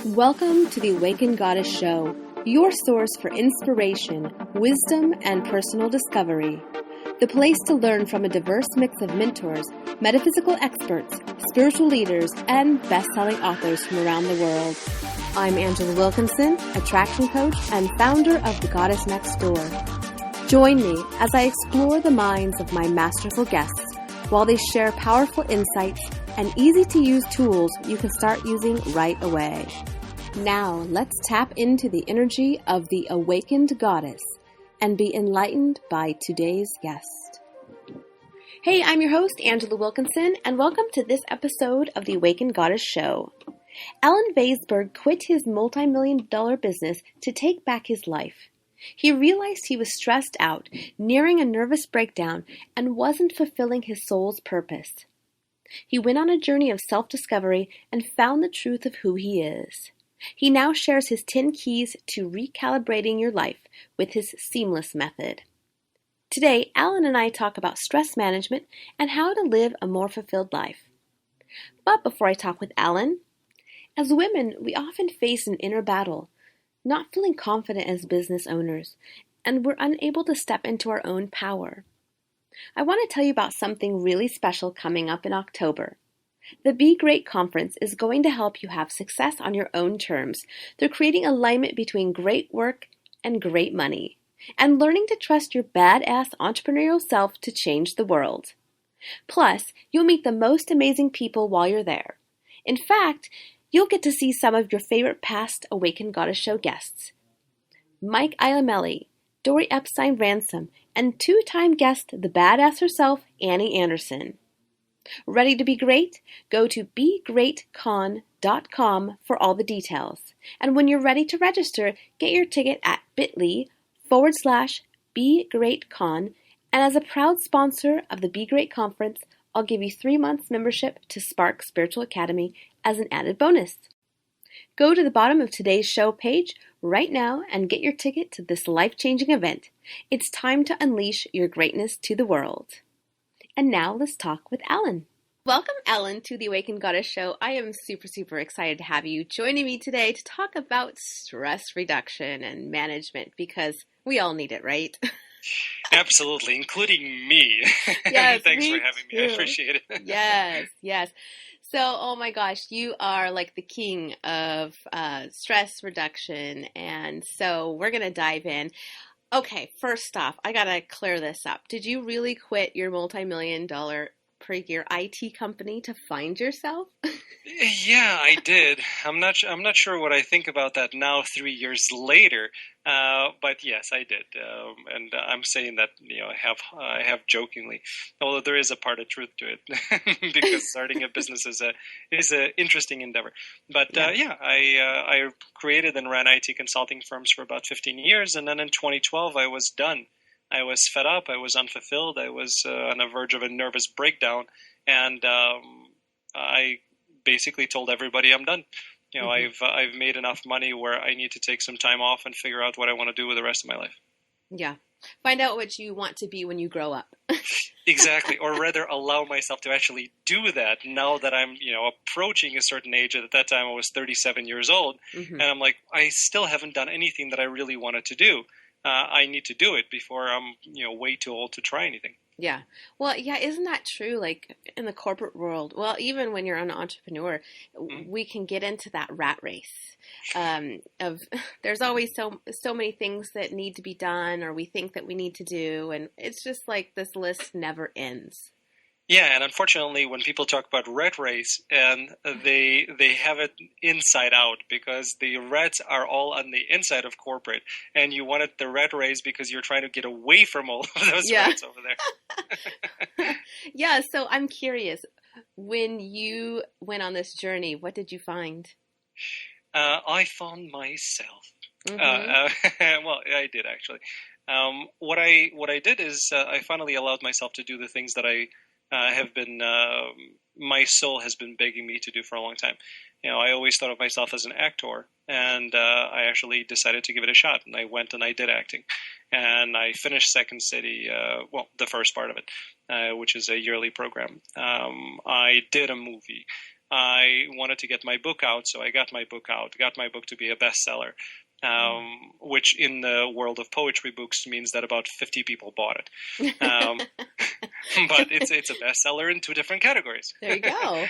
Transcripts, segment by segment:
Welcome to the Awakened Goddess Show, your source for inspiration, wisdom, and personal discovery. The place to learn from a diverse mix of mentors, metaphysical experts, spiritual leaders, and best-selling authors from around the world. I'm Angela Wilkinson, attraction coach and founder of The Goddess Next Door. Join me as I explore the minds of my masterful guests while they share powerful insights and easy-to-use tools you can start using right away. Now, let's tap into the energy of the Awakened Goddess and be enlightened by today's guest. Hey, I'm your host, Angela Wilkinson, and welcome to this episode of the Awakened Goddess Show. Alan Vaysberg quit his multi-million-dollar business to take back his life. He realized he was stressed out, nearing a nervous breakdown, and wasn't fulfilling his soul's purpose. He went on a journey of self-discovery and found the truth of who he is. He now shares his 10 keys to recalibrating your life with his seamless method. Today, Alan and I talk about stress management and how to live a more fulfilled life. But before I talk with Alan, as women, we often face an inner battle, not feeling confident as business owners, and we're unable to step into our own power. I want to tell you about something really special coming up in October. The Be Great Conference is going to help you have success on your own terms through creating alignment between great work and great money, and learning to trust your badass entrepreneurial self to change the world. Plus, you'll meet the most amazing people while you're there. In fact, you'll get to see some of your favorite past Awakened Goddess Show guests. Mike Ilamelli, Dory Epstein Ransom, and two-time guest, the badass herself, Annie Anderson. Ready to be great? Go to begreatcon.com for all the details. And when you're ready to register, get your ticket at bit.ly/begreatcon. And as a proud sponsor of the Be Great Conference, I'll give you 3 months membership to Spark Spiritual Academy as an added bonus. Go to the bottom of today's show page right now and get your ticket to this life-changing event. It's time to unleash your greatness to the world. And now let's talk with Alan. Welcome, Alan, to the Awakened Goddess Show. I am super excited to have you joining me today to talk about stress reduction and management because we all need it, right? Absolutely, including me. Yes, Thanks me for having me. too. I appreciate it. Yes. So, oh my gosh, you are like the king of stress reduction. And so we're going to dive in. Okay, first off, I got to clear this up. Did you really quit your multi-million-dollar per year IT company to find yourself? Yeah, I did. I'm not sure what I think about that now, 3 years later. But yes, I did. And I'm saying that, I have jokingly, although there is a part of truth to it, because starting a business is a interesting endeavor. But I created and ran IT consulting firms for about 15 years, and then in 2012 I was done. I was fed up. I was unfulfilled. I was on the verge of a nervous breakdown, and I basically told everybody I'm done. I've made enough money where I need to take some time off and figure out what I want to do with the rest of my life. Yeah. Find out what you want to be when you grow up. Exactly. Or rather allow myself to actually do that now that I'm, approaching a certain age. At that time I was 37 years old. Mm-hmm. And I'm like, I still haven't done anything that I really wanted to do. I need to do it before I'm, way too old to try anything. Yeah. Well, yeah, isn't that true? Like in the corporate world, well, even when you're an entrepreneur, we can get into that rat race of there's always so many things that need to be done or we think that we need to do. And it's just like this list never ends. Yeah, and unfortunately, when people talk about rat race, and they have it inside out because the rats are all on the inside of corporate, and you wanted the rat race because you're trying to get away from all of those rats over there. Yeah, so I'm curious, when you went on this journey, what did you find? I found myself. Mm-hmm. Well, I did actually. What I did is I finally allowed myself to do the things that I have been, my soul has been begging me to do for a long time. I always thought of myself as an actor, and I actually decided to give it a shot, and I went and I did acting. And I finished Second City, the first part of it, which is a yearly program. I did a movie. I wanted to get my book out, so I got my book out, got my book to be a bestseller, which in the world of poetry books means that about 50 people bought it. But it's a bestseller in 2 different categories. There you go.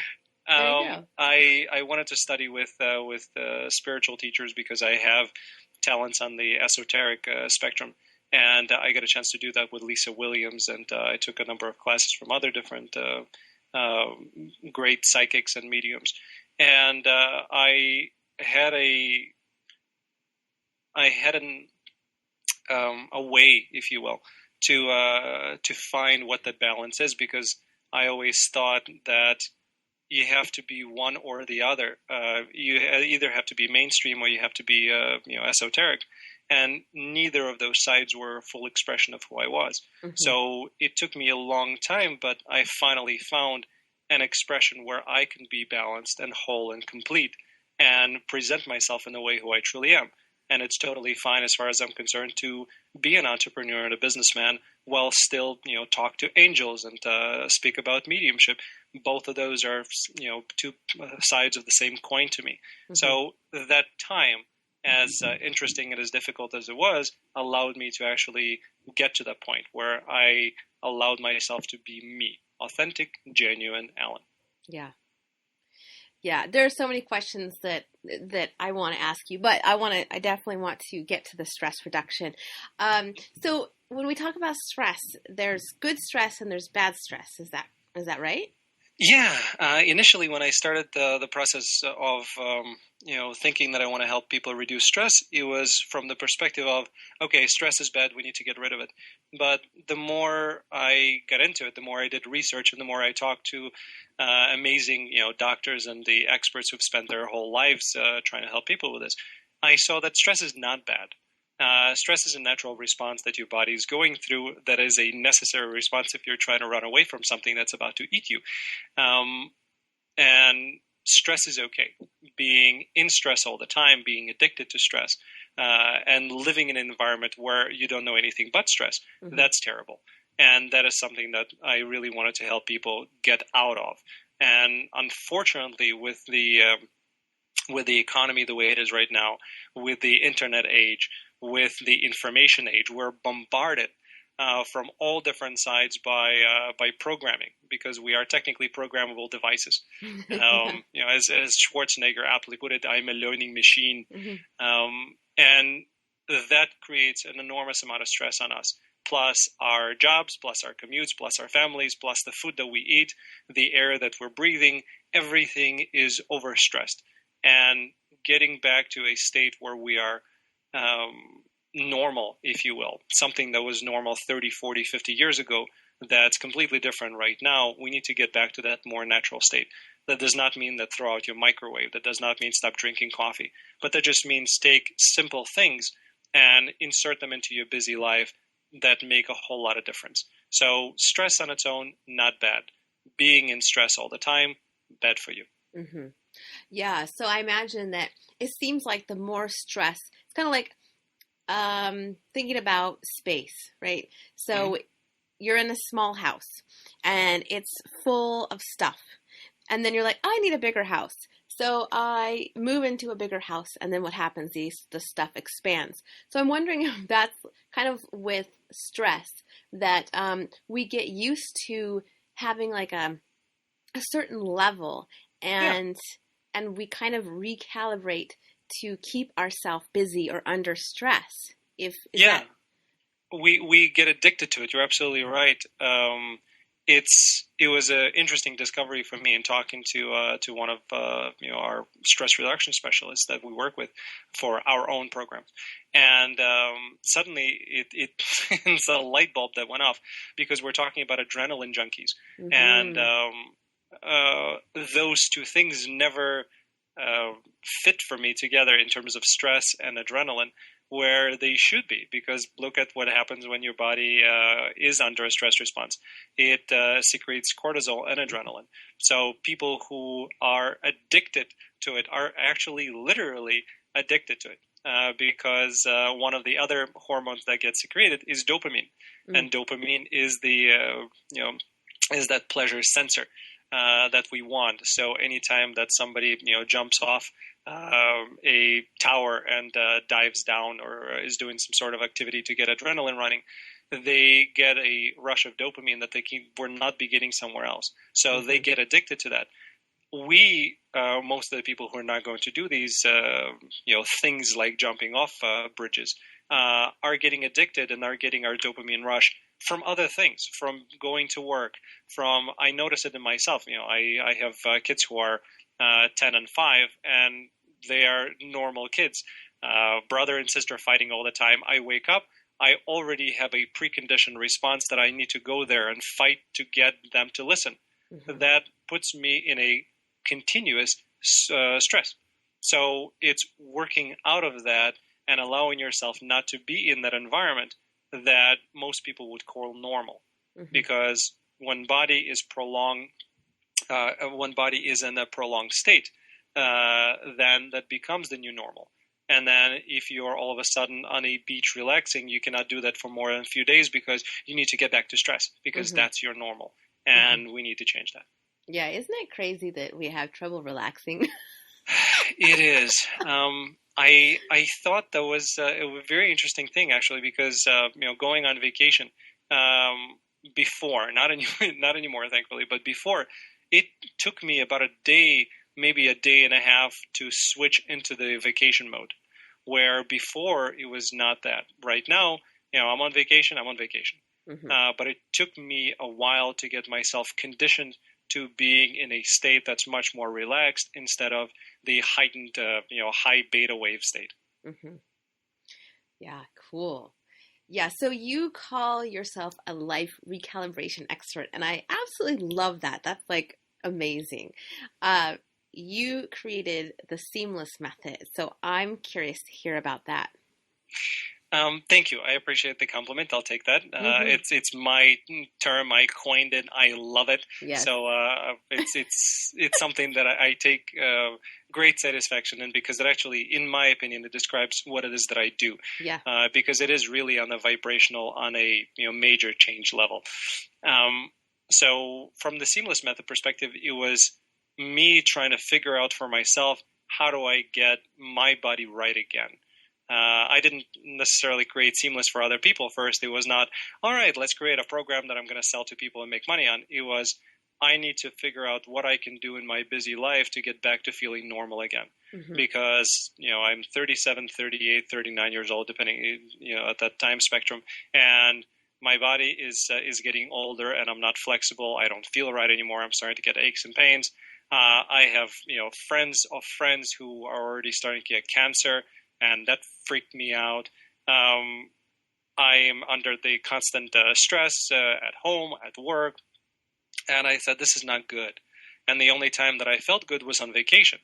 I wanted to study with spiritual teachers because I have talents on the esoteric spectrum. And I got a chance to do that with Lisa Williams, and I took a number of classes from other different great psychics and mediums. And I had a way, if you will, to find what that balance is, because I always thought that you have to be one or the other. You either have to be mainstream or you have to be esoteric. And neither of those sides were a full expression of who I was. Mm-hmm. So it took me a long time, but I finally found an expression where I can be balanced and whole and complete and present myself in the way who I truly am. And it's totally fine as far as I'm concerned to be an entrepreneur and a businessman while still, talk to angels and speak about mediumship. Both of those are, 2 sides of the same coin to me. Mm-hmm. So that time, as interesting and as difficult as it was, allowed me to actually get to that point where I allowed myself to be me, authentic, genuine Alan. Yeah. Yeah, there are so many questions that I want to ask you, but I definitely want to get to the stress reduction. So when we talk about stress, there's good stress and there's bad stress. Is that right? Yeah. Initially, when I started the process of thinking that I want to help people reduce stress, it was from the perspective of, okay, stress is bad, we need to get rid of it. But the more I got into it, the more I did research, and the more I talked to amazing doctors and the experts who've spent their whole lives trying to help people with this, I saw that stress is not bad. Stress is a natural response that your body is going through that is a necessary response if you're trying to run away from something that's about to eat you. And stress is okay. Being in stress all the time, being addicted to stress, and living in an environment where you don't know anything but stress, mm-hmm. That's terrible. And that is something that I really wanted to help people get out of. And unfortunately, with the economy the way it is right now, with the internet age, with the information age, we're bombarded from all different sides by programming, because we are technically programmable devices. As Schwarzenegger aptly put it, I'm a learning machine. Mm-hmm. And that creates an enormous amount of stress on us, plus our jobs, plus our commutes, plus our families, plus the food that we eat, the air that we're breathing. Everything is overstressed. And getting back to a state where we are normal, if you will, something that was normal 30, 40, 50 years ago, that's completely different right now. We need to get back to that more natural state. That does not mean that throw out your microwave. That does not mean stop drinking coffee. But that just means take simple things and insert them into your busy life that make a whole lot of difference. So stress on its own, not bad. Being in stress all the time, bad for you. Mm-hmm. Yeah, so I imagine that it seems like the more stress, it's kind of like thinking about space, right? So mm-hmm. You're in a small house and it's full of stuff. And then you're like, I need a bigger house. So I move into a bigger house, and then what happens? The stuff expands. So I'm wondering if that's kind of with stress, that we get used to having like a certain level, and we kind of recalibrate to keep ourselves busy or under stress. We get addicted to it. You're absolutely right. It was an interesting discovery for me in talking to one of our stress reduction specialists that we work with for our own programs, and suddenly it's a light bulb that went off, because we're talking about adrenaline junkies, mm-hmm. and those two things never fit for me together in terms of stress and adrenaline, where they should be, because look at what happens when your body is under a stress response. It secretes cortisol and adrenaline. So people who are addicted to it are actually literally addicted to it, because one of the other hormones that gets secreted is dopamine, and dopamine is is that pleasure sensor. that we want. So anytime that somebody jumps off a tower and dives down or is doing some sort of activity to get adrenaline running, they get a rush of dopamine that they were not be getting somewhere else. So they get addicted to that. We, most of the people who are not going to do these, things like jumping off bridges, are getting addicted and are getting our dopamine rush from other things, from going to work, I notice it in myself. I have kids who are 10 and 5, and they are normal kids, brother and sister fighting all the time. I wake up, I already have a preconditioned response that I need to go there and fight to get them to listen. That puts me in a continuous stress. So it's working out of that and allowing yourself not to be in that environment that most people would call normal. Because when body is in a prolonged state, then that becomes the new normal. And then if you're all of a sudden on a beach relaxing, you cannot do that for more than a few days because you need to get back to stress, because that's your normal. And we need to change that. Yeah, isn't it crazy that we have trouble relaxing? It is. I thought that was a very interesting thing, actually, because going on vacation before, not anymore, thankfully, but before, it took me about a day, maybe a day and a half, to switch into the vacation mode, where before it was not that. Right now, I'm on vacation. But it took me a while to get myself conditioned to being in a state that's much more relaxed instead of the heightened, high beta wave state. Yeah, cool. Yeah, so you call yourself a life recalibration expert, and I absolutely love that. That's like amazing. You created the seamless method, so I'm curious to hear about that. Thank you. I appreciate the compliment. I'll take that. It's my term. I coined it. I love it. Yes. So it's something that I take great satisfaction in, because it actually, in my opinion, it describes what it is that I do. Yeah. Because it is really on a vibrational, on a major change level. So from the seamless method perspective, it was me trying to figure out for myself, how do I get my body right again? I didn't necessarily create Seamless for other people first. It was not, all right, let's create a program that I'm going to sell to people and make money on. It was, I need to figure out what I can do in my busy life to get back to feeling normal again. Because, I'm 37, 38, 39 years old, depending, at that time spectrum. And my body is getting older, and I'm not flexible. I don't feel right anymore. I'm starting to get aches and pains. I have, friends of friends who are already starting to get cancer, and that freaked me out. I am under the constant stress at home, at work, and I said, this is not good. And the only time that I felt good was on vacation.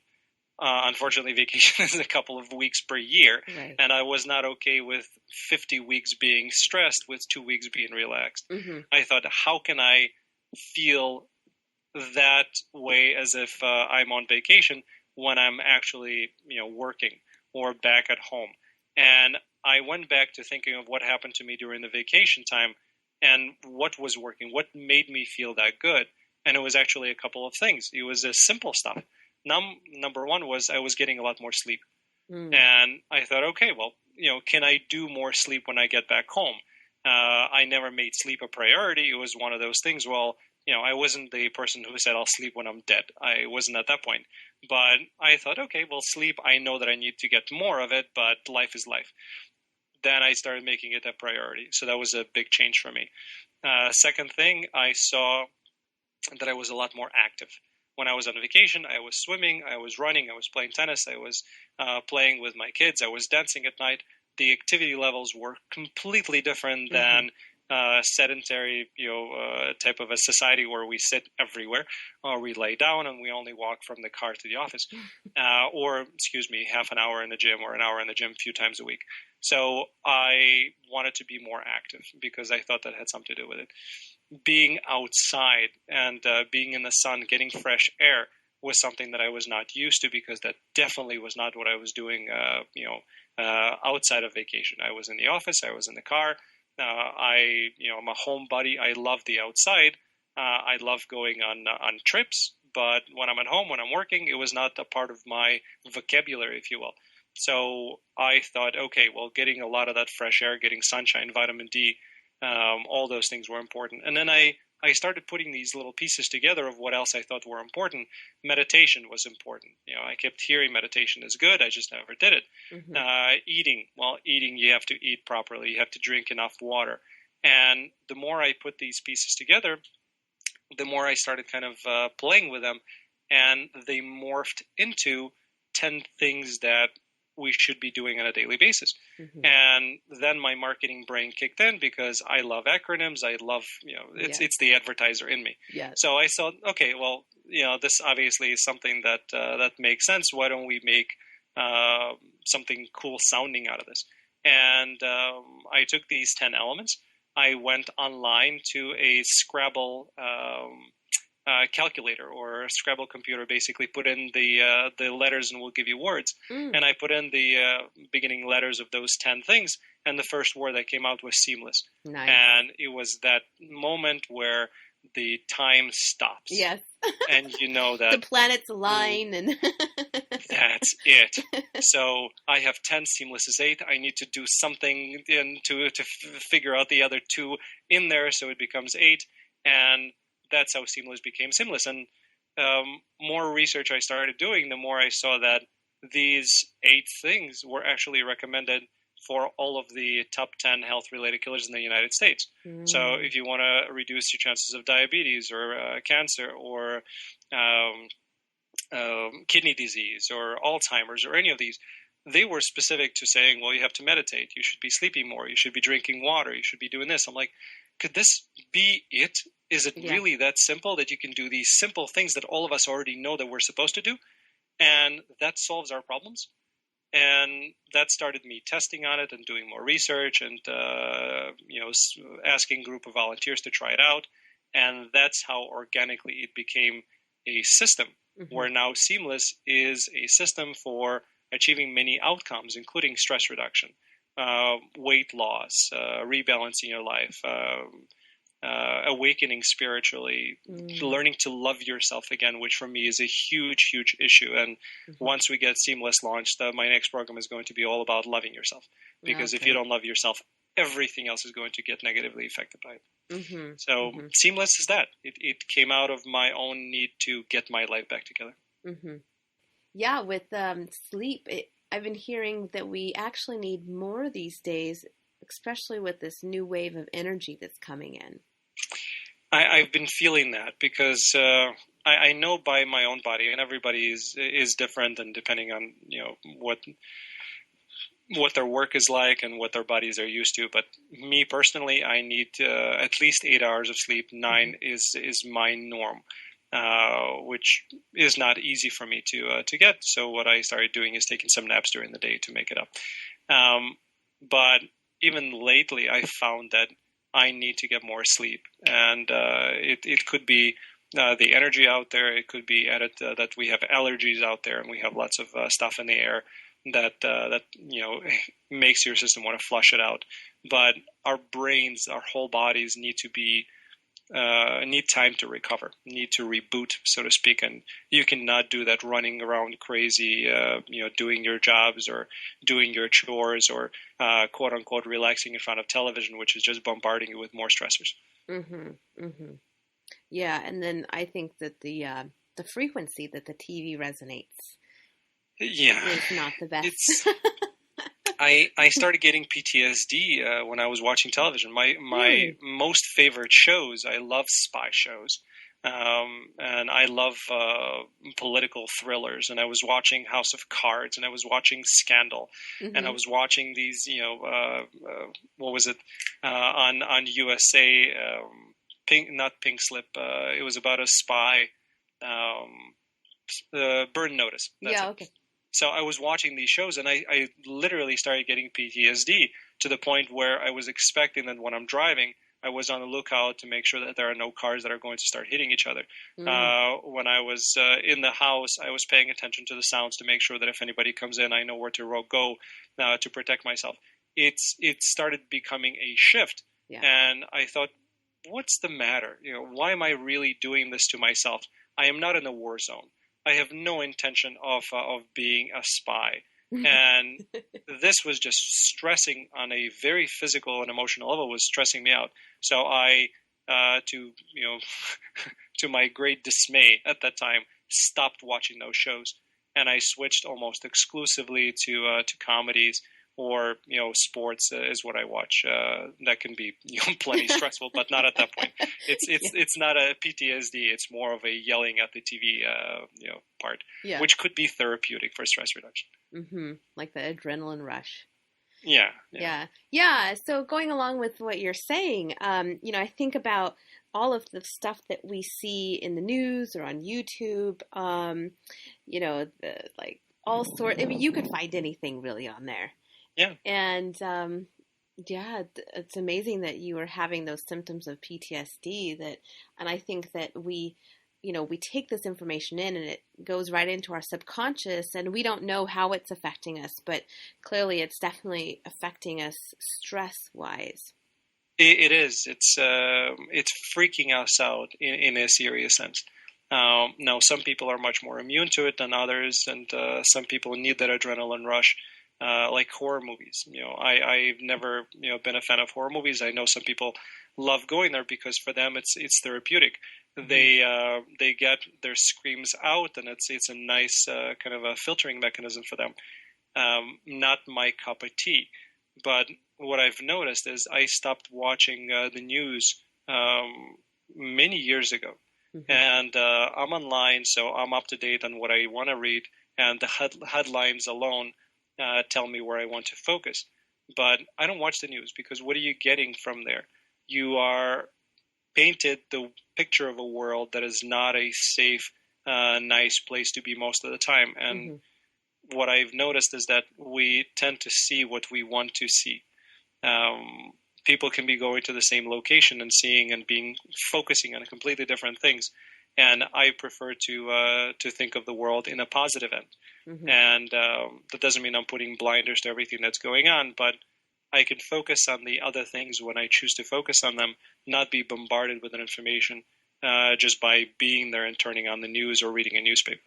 Unfortunately, vacation is a couple of weeks per year, right. And I was not okay with 50 weeks being stressed with 2 weeks being relaxed. I thought, how can I feel that way as if I'm on vacation when I'm actually, working or back at home? And I went back to thinking of what happened to me during the vacation time and what was working, what made me feel that good. And it was actually a couple of things. It was simple stuff. Number one was I was getting a lot more sleep. And I thought, okay, well, can I do more sleep when I get back home? I never made sleep a priority. It was one of those things, well, I wasn't the person who said I'll sleep when I'm dead. I wasn't at that point. But I thought, okay, well, sleep, I know that I need to get more of it, but life is life. Then I started making it a priority. So that was a big change for me. Second thing, I saw that I was a lot more active. When I was on vacation, I was swimming, I was running, I was playing tennis, I was playing with my kids, I was dancing at night. The activity levels were completely different than sedentary, type of a society where we sit everywhere, or we lay down and we only walk from the car to the office, or half an hour in the gym or an hour in the gym a few times a week. So I wanted to be more active because I thought that had something to do with it. Being outside and being in the sun, getting fresh air was something that I was not used to, because that definitely was not what I was doing, outside of vacation. I was in the office, I was in the car. I'm a homebody. I love the outside, I love going on trips, but when I'm at home, when I'm working, it was not a part of my vocabulary, if you will. So I thought, okay, well, getting a lot of that fresh air, getting sunshine, vitamin D, all those things were important. And then I started putting these little pieces together of what else I thought were important. Meditation was important. I kept hearing meditation is good. I just never did it. Eating, you have to eat properly. You have to drink enough water. And the more I put these pieces together, the more I started kind of playing with them, and they morphed into 10 things that we should be doing on a daily basis. And then my marketing brain kicked in because I love acronyms. I love, it's the advertiser in me. Yes. So I thought, okay, well, this obviously is something that that makes sense. Why don't we make something cool sounding out of this? And I took these 10 elements. I went online to a Scrabble calculator or a Scrabble computer, basically put in the letters and we'll give you words. And I put in the beginning letters of those 10 things, and the first word that came out was seamless. Nice. And it was that moment where the time stops. Yes. And you know that the planets align and that's it. So I have 10, seamless is 8. I need to do something to figure out the other 2 in there so it becomes 8. And that's how seamless became seamless. And more research I started doing, the more I saw that these 8 things were actually recommended for all of the top 10 health-related killers in the United States. So if you want to reduce your chances of diabetes or cancer or kidney disease or Alzheimer's or any of these, they were specific to saying, well, you have to meditate, you should be sleeping more, you should be drinking water, you should be doing this. I'm like, could this be it? Is it really that simple that you can do these simple things that all of us already know that we're supposed to do? And that solves our problems. And that started me testing on it and doing more research and, asking a group of volunteers to try it out. And that's how organically it became a system where now Seamless is a system for achieving many outcomes, including stress reduction, weight loss, rebalancing your life, awakening spiritually, learning to love yourself again, which for me is a huge, huge issue. And once we get Seamless launched, my next program is going to be all about loving yourself. Because if you don't love yourself, everything else is going to get negatively affected by it. So Seamless is that. It came out of my own need to get my life back together. Yeah, with sleep, I've been hearing that we actually need more these days, especially with this new wave of energy that's coming in. I've been feeling that because I know by my own body, and everybody is different, and depending on what their work is like and what their bodies are used to. But me personally, I need at least 8 hours of sleep. 9 is my norm, which is not easy for me to get. So what I started doing is taking some naps during the day to make it up. But even lately, I found that I need to get more sleep, and it could be the energy out there. It could be added that we have allergies out there, and we have lots of stuff in the air that makes your system want to flush it out. But our brains, our whole bodies need to be need time to recover, need to reboot, so to speak. And you cannot do that running around crazy, doing your jobs or doing your chores or quote unquote relaxing in front of television, which is just bombarding you with more stressors. Yeah, and then I think that the frequency that the TV resonates is not the best. I started getting PTSD when I was watching television. My most favorite shows, I love spy shows, and I love political thrillers. And I was watching House of Cards, and I was watching Scandal, and I was watching these, what was it, on USA, not Pink Slip. It was about a spy, Burn Notice. That's it. Okay. So I was watching these shows, and I literally started getting PTSD to the point where I was expecting that when I'm driving, I was on the lookout to make sure that there are no cars that are going to start hitting each other. When I was in the house, I was paying attention to the sounds to make sure that if anybody comes in, I know where to go to protect myself. It started becoming a shift, and I thought, what's the matter? Why am I really doing this to myself? I am not in a war zone. I have no intention of being a spy. And this was just stressing on a very physical and emotional level, was stressing me out. So I, to my great dismay at that time, stopped watching those shows, and I switched almost exclusively to comedies, or sports is what I watch. That can be plenty stressful, but not at that point. It's not a PTSD. It's more of a yelling at the TV part, which could be therapeutic for stress reduction. Mm-hmm. Like the adrenaline rush. Yeah. So going along with what you're saying, I think about all of the stuff that we see in the news or on YouTube. All sorts. I mean, you could find anything really on there. Yeah. And it's amazing that you are having those symptoms of PTSD. And I think that we take this information in, and it goes right into our subconscious, and we don't know how it's affecting us, but clearly it's definitely affecting us stress-wise. It is. It's freaking us out in a serious sense. Now, some people are much more immune to it than others, and some people need that adrenaline rush. Like horror movies. I've never been a fan of horror movies. I know some people love going there because for them it's therapeutic. Mm-hmm. They get their screams out, and it's a nice kind of a filtering mechanism for them. Not my cup of tea. But what I've noticed is I stopped watching the news many years ago. Mm-hmm. And I'm online, so I'm up to date on what I want to read, and the headlines alone tell me where I want to focus. But I don't watch the news, because what are you getting from there? You are painted the picture of a world that is not a safe, nice place to be most of the time. And mm-hmm. what I've noticed is that we tend to see what we want to see. People can be going to the same location and seeing and focusing on completely different things. And I prefer to think of the world in a positive end. Mm-hmm. And that doesn't mean I'm putting blinders to everything that's going on, but I can focus on the other things when I choose to focus on them, not be bombarded with that information just by being there and turning on the news or reading a newspaper.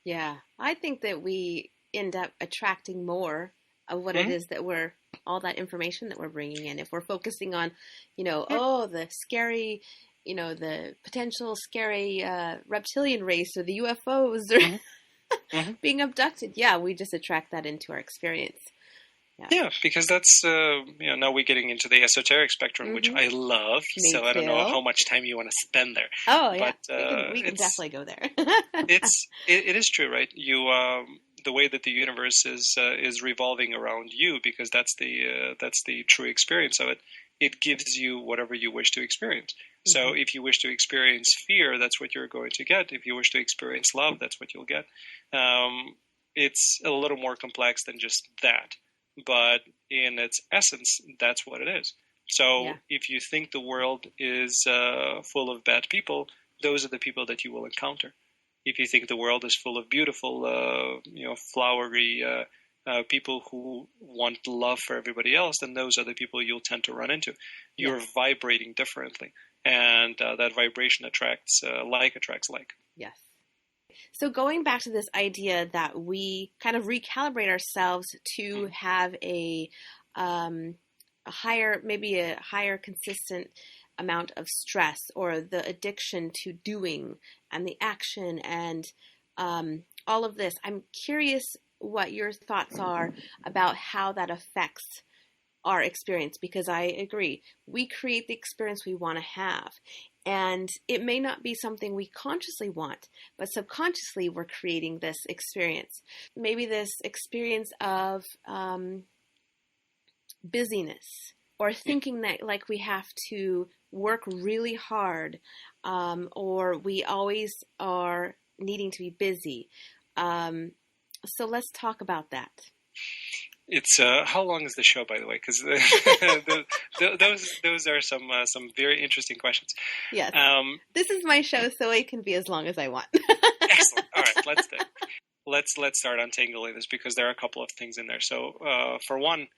Yeah, I think that we end up attracting more of what mm-hmm. it is that all that information that we're bringing in. If we're focusing on, the scary, the potential scary reptilian race, or the UFOs, or mm-hmm. being abducted. Yeah, we just attract that into our experience. Yeah, because that's, now we're getting into the esoteric spectrum, mm-hmm. which I love. Me so too. I don't know how much time you want to spend there. Oh, yeah. But, we can definitely go there. It is true, right? The way that the universe is revolving around you, because that's the true experience of it. It gives you whatever you wish to experience. Mm-hmm. So if you wish to experience fear, that's what you're going to get. If you wish to experience love, that's what you'll get. It's a little more complex than just that. But in its essence, that's what it is. So if you think the world is full of bad people, those are the people that you will encounter. If you think the world is full of beautiful, flowery people who want love for everybody else, then those are the people you'll tend to run into. You're vibrating differently, and that vibration attracts like. Yes. So going back to this idea that we kind of recalibrate ourselves to have a higher consistent amount of stress, or the addiction to doing and the action and all of this. I'm curious what your thoughts are about how that affects our experience, because I agree. We create the experience we want to have. And it may not be something we consciously want, but subconsciously we're creating this experience. Maybe this experience of busyness, or thinking that like we have to work really hard, or we always are needing to be busy. So let's talk about that. It's how long is the show, by the way? Because those are some very interesting questions. Yes. This is my show, so it can be as long as I want. Excellent. All right, let's do it. Let's start untangling this, because there are a couple of things in there. So for one,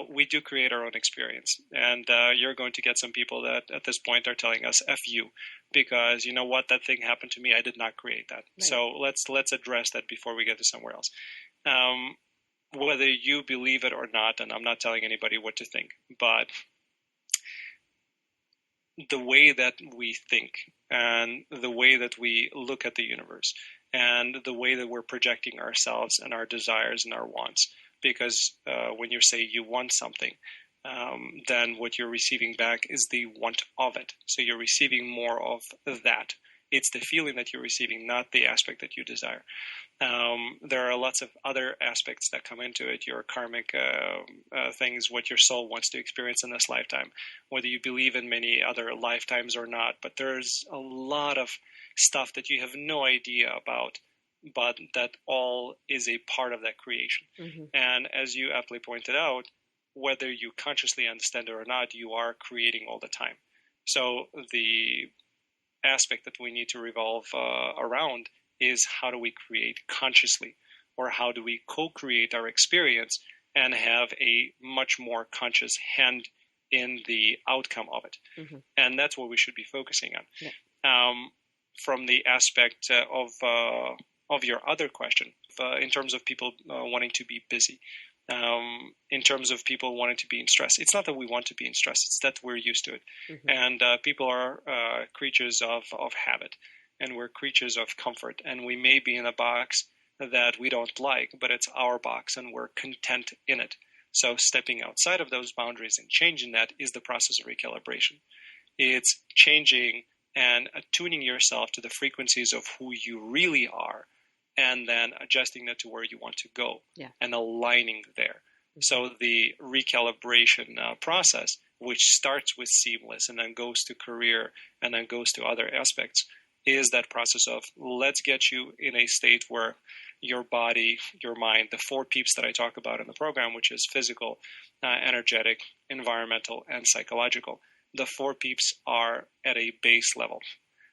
we do create our own experience. And you're going to get some people that at this point are telling us F you, because you know what, that thing happened to me, I did not create that. Right. So let's address that before we get to somewhere else. Whether you believe it or not, and I'm not telling anybody what to think, but the way that we think and the way that we look at the universe and the way that we're projecting ourselves and our desires and our wants. Because when you say you want something, then what you're receiving back is the want of it. So you're receiving more of that. It's the feeling that you're receiving, not the aspect that you desire. There are lots of other aspects that come into it, your karmic things, what your soul wants to experience in this lifetime, whether you believe in many other lifetimes or not. But there's a lot of stuff that you have no idea about, but that all is a part of that creation. Mm-hmm. And as you aptly pointed out, whether you consciously understand it or not, you are creating all the time. So the aspect that we need to revolve around is, how do we create consciously, or how do we co-create our experience and have a much more conscious hand in the outcome of it. Mm-hmm. And that's what we should be focusing on. Yeah. From the aspect of your other question, in terms of people wanting to be busy, in terms of people wanting to be in stress, it's not that we want to be in stress, it's that we're used to it. Mm-hmm. And people are creatures of habit, and we're creatures of comfort, and we may be in a box that we don't like, but it's our box and we're content in it. So stepping outside of those boundaries and changing that is the process of recalibration. It's changing and attuning yourself to the frequencies of who you really are, and then adjusting that to where you want to go. Yeah. And aligning there. Mm-hmm. So the recalibration process, which starts with seamless and then goes to career and then goes to other aspects, is that process of, let's get you in a state where your body, your mind, the 4 peeps that I talk about in the program, which is physical, energetic, environmental, and psychological, the 4 peeps are at a base level.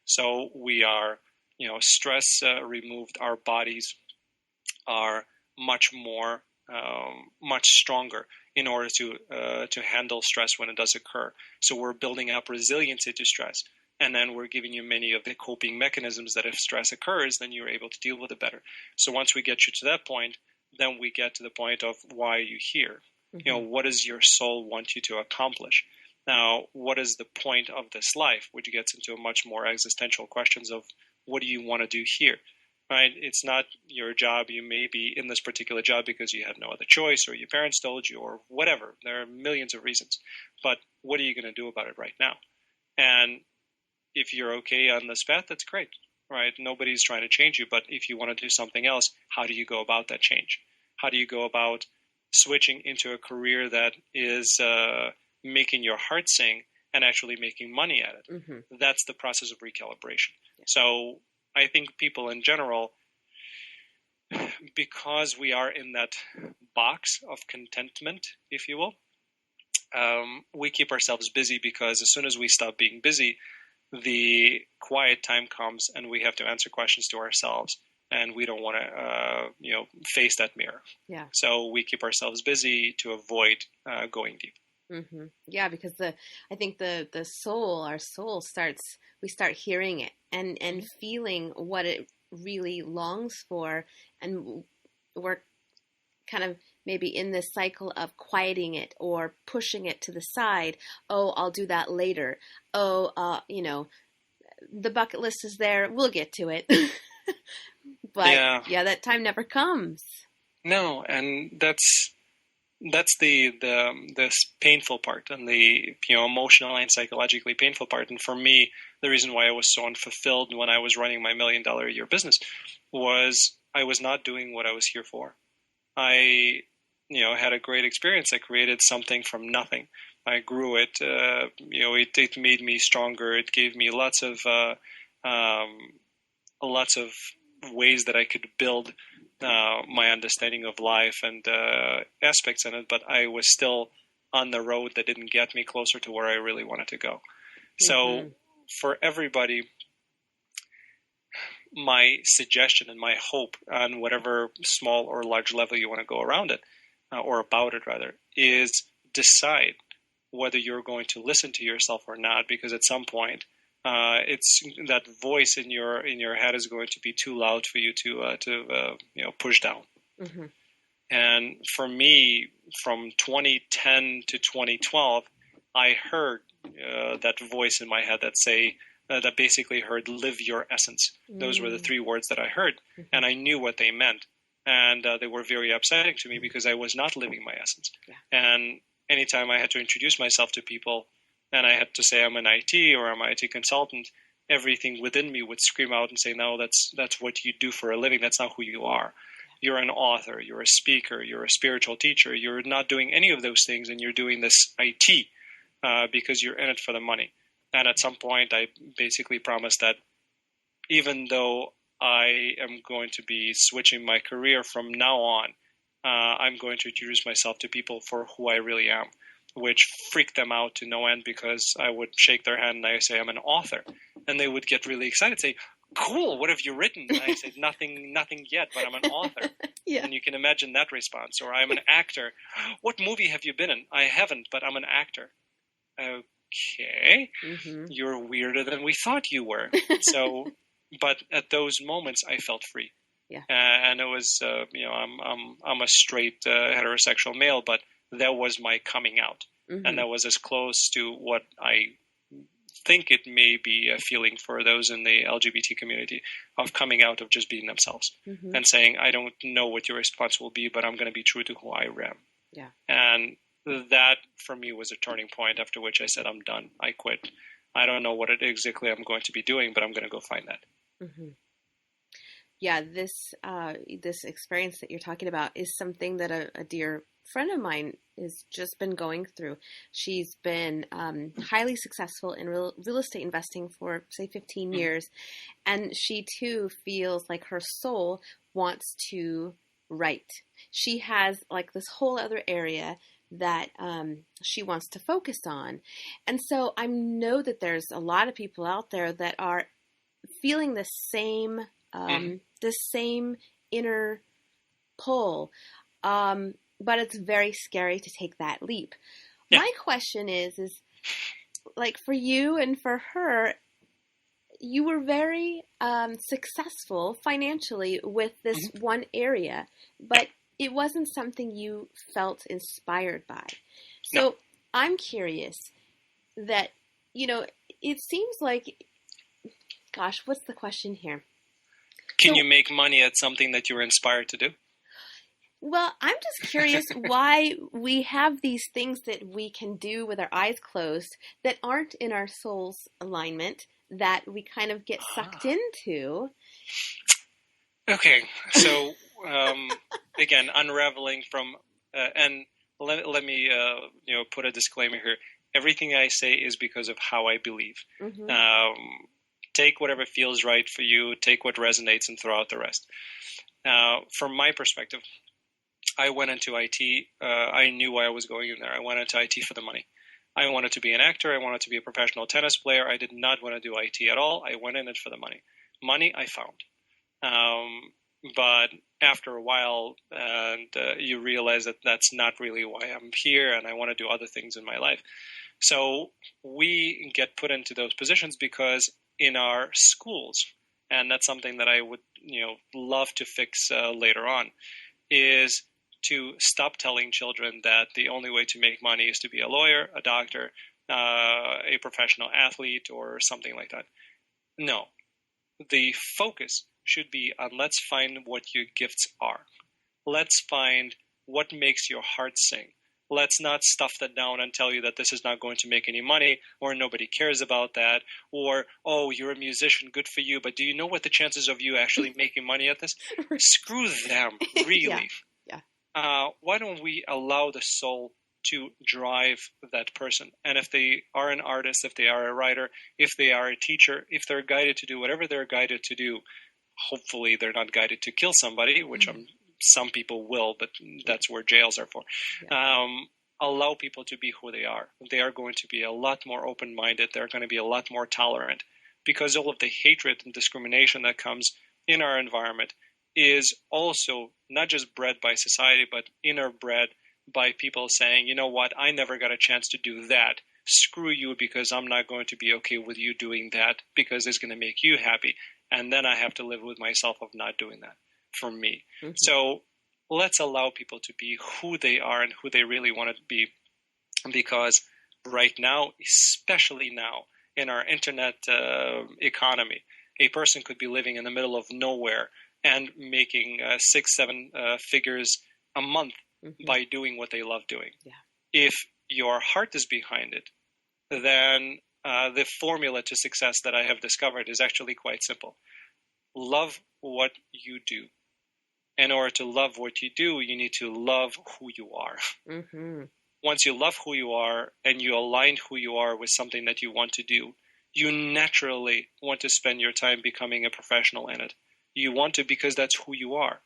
So we are, stress removed. Our bodies are much more, much stronger in order to handle stress when it does occur. So we're building up resiliency to stress. And then we're giving you many of the coping mechanisms that if stress occurs, then you're able to deal with it better. So once we get you to that point, then we get to the point of, why are you here? Mm-hmm. What does your soul want you to accomplish? Now, what is the point of this life? Which gets into much more existential questions of, what do you want to do here? Right? It's not your job. You may be in this particular job because you had no other choice, or your parents told you, or whatever. There are millions of reasons. But what are you going to do about it right now? And if you're okay on this path, that's great, right? Nobody's trying to change you, but if you want to do something else, how do you go about that change? How do you go about switching into a career that is making your heart sing and actually making money at it? Mm-hmm. That's the process of recalibration. Yeah. So I think people in general, because we are in that box of contentment, if you will, we keep ourselves busy, because as soon as we stop being busy, the quiet time comes and we have to answer questions to ourselves, and we don't want to, face that mirror. Yeah. So we keep ourselves busy to avoid going deep. Mm-hmm. Yeah, because I think the soul, our soul we start hearing it and feeling what it really longs for, and we're kind of maybe in this cycle of quieting it or pushing it to the side. Oh, I'll do that later. Oh, the bucket list is there. We'll get to it. But yeah, that time never comes. No, and that's the painful part, and the emotional and psychologically painful part. And for me, the reason why I was so unfulfilled when I was running my $1 million a year business was I was not doing what I was here for. I had a great experience. I created something from nothing. I grew it. It made me stronger. It gave me lots of ways that I could build my understanding of life and aspects in it. But I was still on the road that didn't get me closer to where I really wanted to go. Mm-hmm. So for everybody, my suggestion and my hope, on whatever small or large level you want to go around it, or about it rather, is decide whether you're going to listen to yourself or not, because at some point, it's that voice in your head is going to be too loud for you to push down. Mm-hmm. And for me, from 2010 to 2012, I heard that voice in my head that basically heard "live your essence." Those were the 3 words that I heard, and I knew what they meant. And they were very upsetting to me because I was not living my essence. Yeah. And anytime I had to introduce myself to people and I had to say I'm an IT or I'm an IT consultant, everything within me would scream out and say, no, that's what you do for a living. That's not who you are. You're an author, you're a speaker, you're a spiritual teacher. You're not doing any of those things, and you're doing this IT because you're in it for the money. And at some point, I basically promised that even though I am going to be switching my career from now on, I'm going to introduce myself to people for who I really am, which freaked them out to no end because I would shake their hand and I say I'm an author, and they would get really excited, say, "Cool, what have you written?" And I said, nothing yet, but I'm an author. Yeah. And you can imagine that response. Or I'm an actor. "What movie have you been in?" "I haven't, but I'm an actor." Okay, You're weirder than we thought you were. So, but at those moments, I felt free. Yeah. And it was, I'm a straight heterosexual male, but that was my coming out, and that was as close to what I think it may be a feeling for those in the LGBT community of coming out, of just being themselves and saying, I don't know what your response will be, but I'm going to be true to who I am. Yeah. And that for me was a turning point, after which I said, I'm done. I quit. I don't know what exactly I'm going to be doing, but I'm going to go find that. Mm-hmm. Yeah, this experience that you're talking about is something that a dear friend of mine has just been going through. She's been highly successful in real estate investing for, say, 15 years. And she, too, feels like her soul wants to write. She has, like, this whole other area that she wants to focus on. And so I know that there's a lot of people out there that are feeling the same inner pull. But it's very scary to take that leap. Yeah. My question is like, for you and for her, you were very successful financially with this one area, but it wasn't something you felt inspired by. So no. I'm curious that, it seems like, gosh, what's the question here? Can you make money at something that you were inspired to do? Well, I'm just curious why we have these things that we can do with our eyes closed that aren't in our soul's alignment, that we kind of get sucked into. Okay, so again, unraveling from, and let me put a disclaimer here. Everything I say is because of how I believe. Take whatever feels right for you, take what resonates, and throw out the rest. From my perspective, I went into IT. I knew why I was going in there. I went into IT for the money. I wanted to be an actor. I wanted to be a professional tennis player. I did not want to do IT at all. I went in it for the money. Money I found. But after a while, you realize that that's not really why I'm here, and I want to do other things in my life. So we get put into those positions because in our schools, and that's something that I would love to fix later on, is to stop telling children that the only way to make money is to be a lawyer, a doctor, a professional athlete, or something like that. No. The focus should be on let's find what your gifts are. Let's find what makes your heart sing. Let's not stuff that down and tell you that this is not going to make any money, or nobody cares about that, or, oh, you're a musician, good for you, but do you know what the chances of you actually making money at this? Screw them, really. Yeah. Why don't we allow the soul to drive that person? And if they are an artist, if they are a writer, if they are a teacher, if they're guided to do whatever they're guided to do, hopefully they're not guided to kill somebody, which some people will, but that's where jails are for. Yeah. Allow people to be who they are. They are going to be a lot more open-minded. They're going to be a lot more tolerant, because all of the hatred and discrimination that comes in our environment is also not just bred by society, but inner bred by people saying, you know what, I never got a chance to do that. Screw you, because I'm not going to be okay with you doing that because it's going to make you happy. And then I have to live with myself of not doing that for me. Mm-hmm. So let's allow people to be who they are and who they really want to be. Because right now, especially now in our internet economy, a person could be living in the middle of nowhere and making 6-7 figures a month mm-hmm. by doing what they love doing. Yeah. If your heart is behind it, then the formula to success that I have discovered is actually quite simple. Love what you do. In order to love what you do, you need to love who you are. Mm-hmm. Once you love who you are and you align who you are with something that you want to do, you naturally want to spend your time becoming a professional in it. You want to because that's who you are.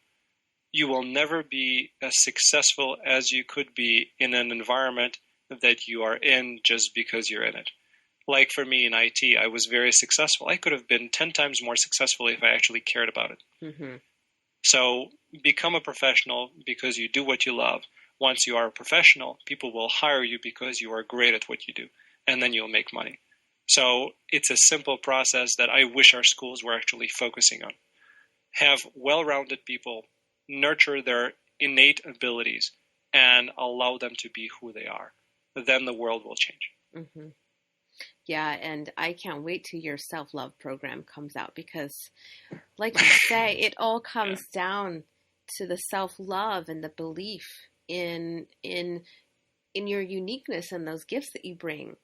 You will never be as successful as you could be in an environment that you are in just because you're in it. Like for me in IT, I was very successful. I could have been 10 times more successful if I actually cared about it. Mm-hmm. So become a professional because you do what you love. Once you are a professional, people will hire you because you are great at what you do, and then you'll make money. So it's a simple process that I wish our schools were actually focusing on. Have well-rounded people, nurture their innate abilities, and allow them to be who they are. Then the world will change. Mm-hmm. Yeah, and I can't wait till your self-love program comes out because, like you say, it all comes down to the self-love and the belief in your uniqueness and those gifts that you bring.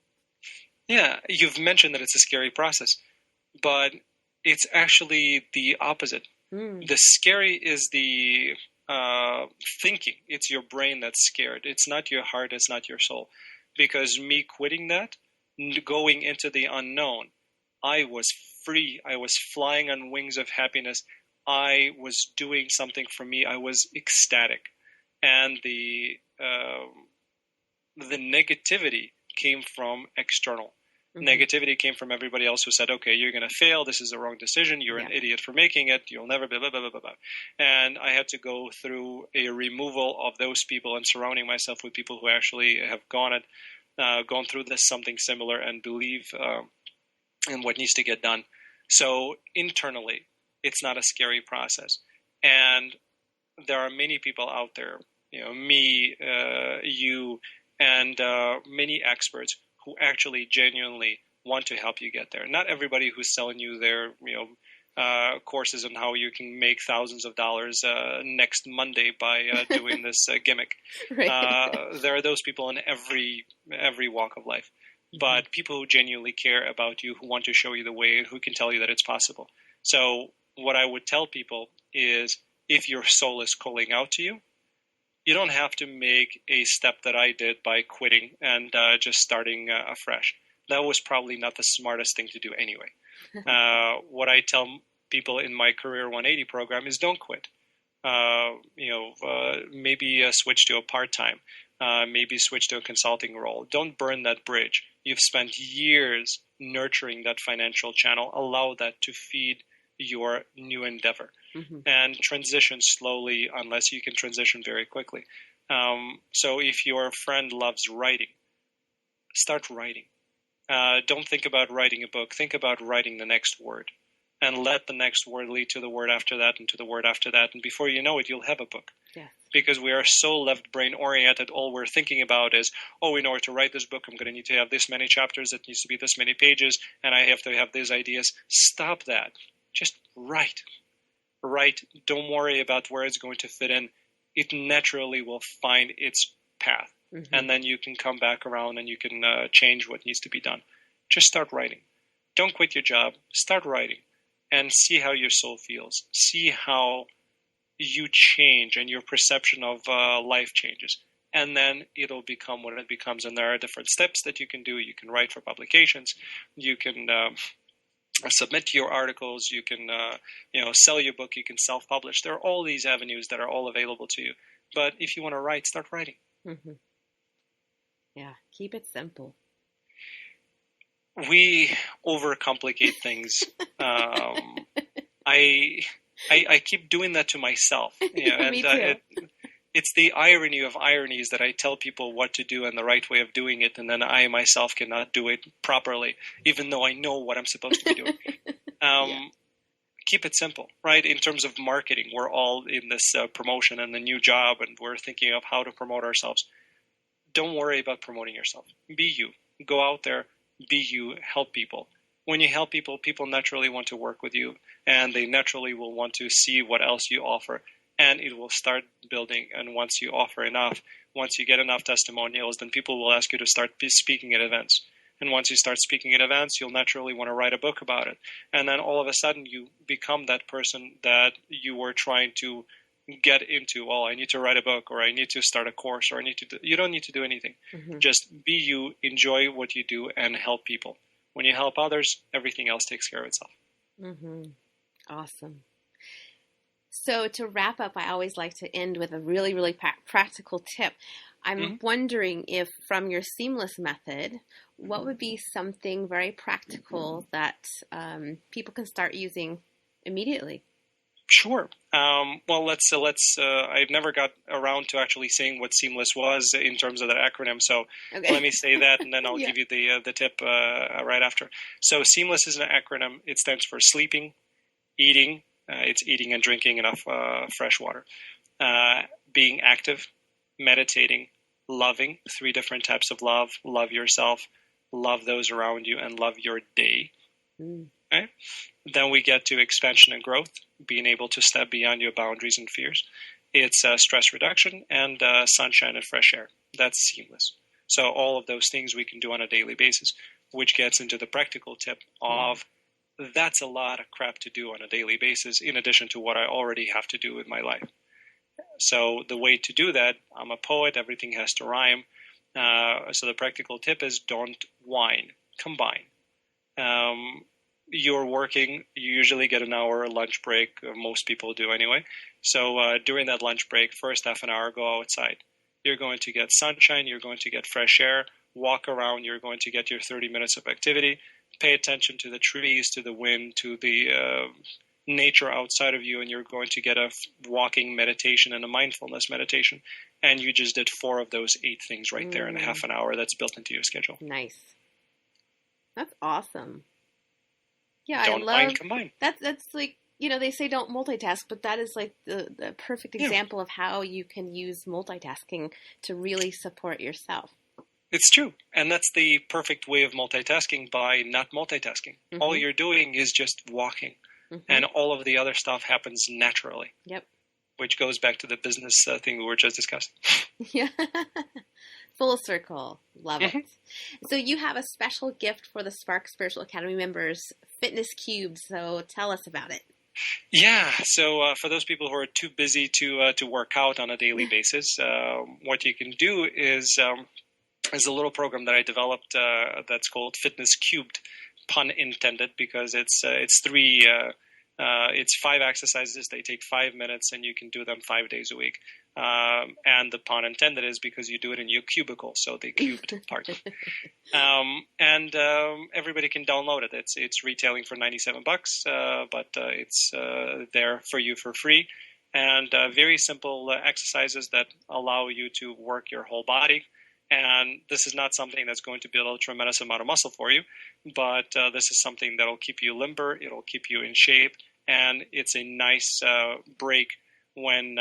Yeah, you've mentioned that it's a scary process, but it's actually the opposite. Mm. The scary is the thinking. It's your brain that's scared. It's not your heart. It's not your soul. Because me quitting that, going into the unknown, I was free. I was flying on wings of happiness. I was doing something for me. I was ecstatic. And the negativity came from external. Mm-hmm. Negativity came from everybody else who said, okay, you're going to fail. This is the wrong decision. You're an idiot for making it. You'll never blah, blah, blah, blah, blah. And I had to go through a removal of those people and surrounding myself with people who actually have gone through this something similar and believe in what needs to get done. So internally, it's not a scary process. And there are many people out there, me, you, and many experts who actually genuinely want to help you get there. Not everybody who's selling you their, courses on how you can make thousands of dollars next Monday by doing this gimmick. Right. There are those people in every walk of life. Mm-hmm. But people who genuinely care about you, who want to show you the way, who can tell you that it's possible. So what I would tell people is, if your soul is calling out to you, you don't have to make a step that I did by quitting and just starting afresh. That was probably not the smartest thing to do anyway. What I tell people in my Career 180 program is don't quit. Maybe switch to a part-time. Maybe switch to a consulting role. Don't burn that bridge. You've spent years nurturing that financial channel. Allow that to feed your new endeavor. Mm-hmm. And transition slowly unless you can transition very quickly. So if your friend loves writing, start writing. Don't think about writing a book. Think about writing the next word. And let the next word lead to the word after that and to the word after that. And before you know it, you'll have a book. Yeah. Because we are so left brain oriented, all we're thinking about is, in order to write this book, I'm going to need to have this many chapters, it needs to be this many pages, and I have to have these ideas. Stop that. Just write. Write. Don't worry about where it's going to fit in. It naturally will find its path. Mm-hmm. And then you can come back around and you can change what needs to be done. Just start writing. Don't quit your job. Start writing. And see how your soul feels. See how you change and your perception of life changes. And then it'll become what it becomes. And there are different steps that you can do. You can write for publications. You can submit your articles. You can sell your book. You can self-publish. There are all these avenues that are all available to you. But if you want to write, start writing. Mm-hmm. Yeah, keep it simple. We overcomplicate things. I keep doing that to myself. Me too. It's the irony of ironies that I tell people what to do and the right way of doing it, and then I myself cannot do it properly, even though I know what I'm supposed to be doing. Yeah. Keep it simple, right? In terms of marketing, we're all in this promotion and the new job, and we're thinking of how to promote ourselves. Don't worry about promoting yourself. Be you. Go out there, be you, help people. When you help people, people naturally want to work with you, and they naturally will want to see what else you offer, and it will start building. And once you offer enough, once you get enough testimonials, then people will ask you to start speaking at events. And once you start speaking at events, you'll naturally want to write a book about it. And then all of a sudden, you become that person that you were trying to get into. Well, I need to write a book, or I need to start a course, or I need to do. You don't need to do anything. Mm-hmm. Just be you, enjoy what you do, and help people. When you help others, everything else takes care of itself. Mm-hmm. Awesome. So to wrap up, I always like to end with a really, really practical tip. I'm wondering if from your seamless method, what would be something very practical that people can start using immediately? Sure. Well, let's. I've never got around to actually saying what seamless was in terms of that acronym. So let me say that, and then I'll give you the tip right after. So seamless is an acronym. It stands for sleeping, eating. It's eating and drinking enough fresh water, being active, meditating, loving. 3 different types of love. Love yourself, love those around you, and love your day. Okay? Then we get to expansion and growth, being able to step beyond your boundaries and fears. It's stress reduction and sunshine and fresh air. That's seamless. So all of those things we can do on a daily basis, which gets into the practical tip of that's a lot of crap to do on a daily basis in addition to what I already have to do with my life. So the way to do that, I'm a poet, everything has to rhyme. So the practical tip is don't whine, combine. You're working, you usually get an hour lunch break, most people do anyway. So during that lunch break, first half an hour, go outside. You're going to get sunshine, you're going to get fresh air, walk around, you're going to get your 30 minutes of activity. Pay attention to the trees, to the wind, to the nature outside of you, and you're going to get a walking meditation and a mindfulness meditation. And you just did 4 of those 8 things right there in a half an hour. That's built into your schedule. Nice. That's awesome. Yeah, Don't mind combine. That's like, they say don't multitask, but that is like the perfect example of how you can use multitasking to really support yourself. It's true. And that's the perfect way of multitasking by not multitasking. All you're doing is just walking. And all of the other stuff happens naturally. Yep. Which goes back to the business thing we were just discussing. Yeah. Full circle. Love it. So you have a special gift for the Spark Spiritual Academy members, Fitness Cubes. So tell us about it. Yeah. So for those people who are too busy to work out on a daily basis, what you can do is a little program that I developed that's called Fitness Cubed, pun intended, because it's 5 exercises. They take 5 minutes, and you can do them 5 days a week. And the pun intended is because you do it in your cubicle, so the cubed part. And everybody can download it. It's retailing for $97, but it's there for you for free. And very simple exercises that allow you to work your whole body. And this is not something that's going to build a tremendous amount of muscle for you, but this is something that will keep you limber, it'll keep you in shape, and it's a nice break when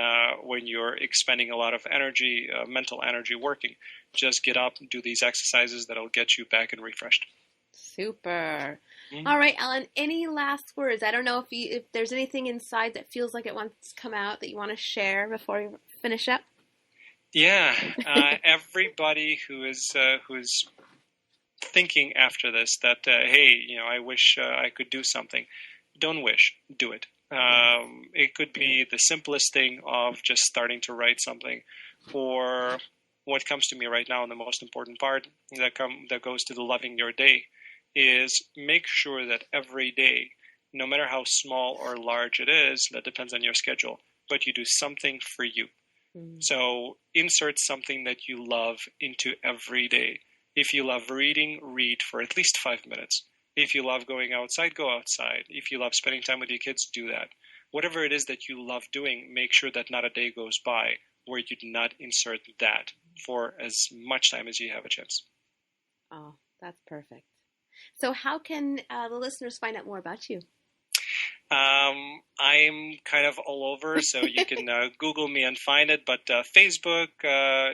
you're expending a lot of energy, mental energy working. Just get up, do these exercises that'll get you back and refreshed. Super. All right, Alan, any last words? I don't know if there's anything inside that feels like it wants to come out that you want to share before we finish up. Yeah, everybody who is thinking after this that hey, I wish I could do something. Don't wish, do it. It could be the simplest thing of just starting to write something, or what comes to me right now, and the most important part that goes to the loving your day is make sure that every day, no matter how small or large it is, that depends on your schedule, but you do something for you. So insert something that you love into every day. If you love reading, read for at least 5 minutes. If you love going outside, go outside. If you love spending time with your kids, do that. Whatever it is that you love doing, make sure that not a day goes by where you do not insert that for as much time as you have a chance. Oh, that's perfect. So how can the listeners find out more about you? I'm kind of all over, so you can Google me and find it. But Facebook,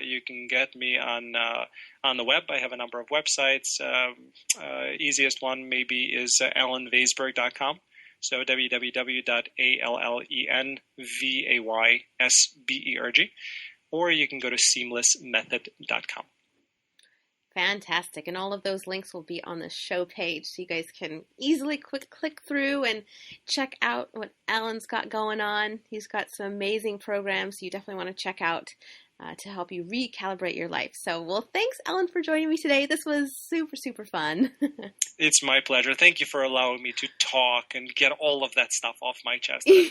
you can get me on the web. I have a number of websites. Easiest one maybe is allenvaysberg.com. So www.allenvaysberg. Or you can go to seamlessmethod.com. Fantastic. And all of those links will be on the show page, so you guys can easily click through and check out what Allen's got going on. He's got some amazing programs you definitely want to check out to help you recalibrate your life. So, well, thanks, Allen, for joining me today. This was super, super fun. It's my pleasure. Thank you for allowing me to talk and get all of that stuff off my chest that I've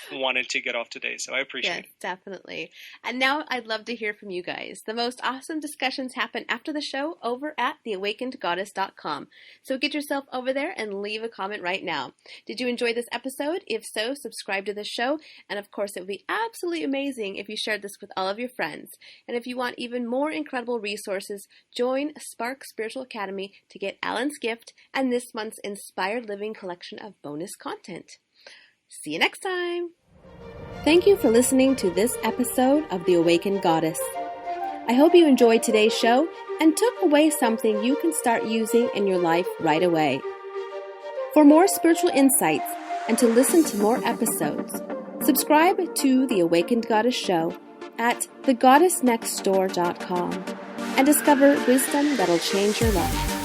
been wanting to get off today. So I appreciate it. Definitely. And now I'd love to hear from you guys. The most awesome discussions happen after the show over at theawakenedgoddess.com. So get yourself over there and leave a comment right now. Did you enjoy this episode? If so, subscribe to the show. And of course, it would be absolutely amazing if you shared this with all of your friends. And if you want even more incredible resources, join Spark Spiritual Academy to get Allen's gift and this month's Inspired Living collection of bonus content. See you next time. Thank you for listening to this episode of The Awakened Goddess. I hope you enjoyed today's show and took away something you can start using in your life right away. For more spiritual insights and to listen to more episodes, subscribe to The Awakened Goddess Show at thegoddessnextdoor.com and discover wisdom that'll change your life.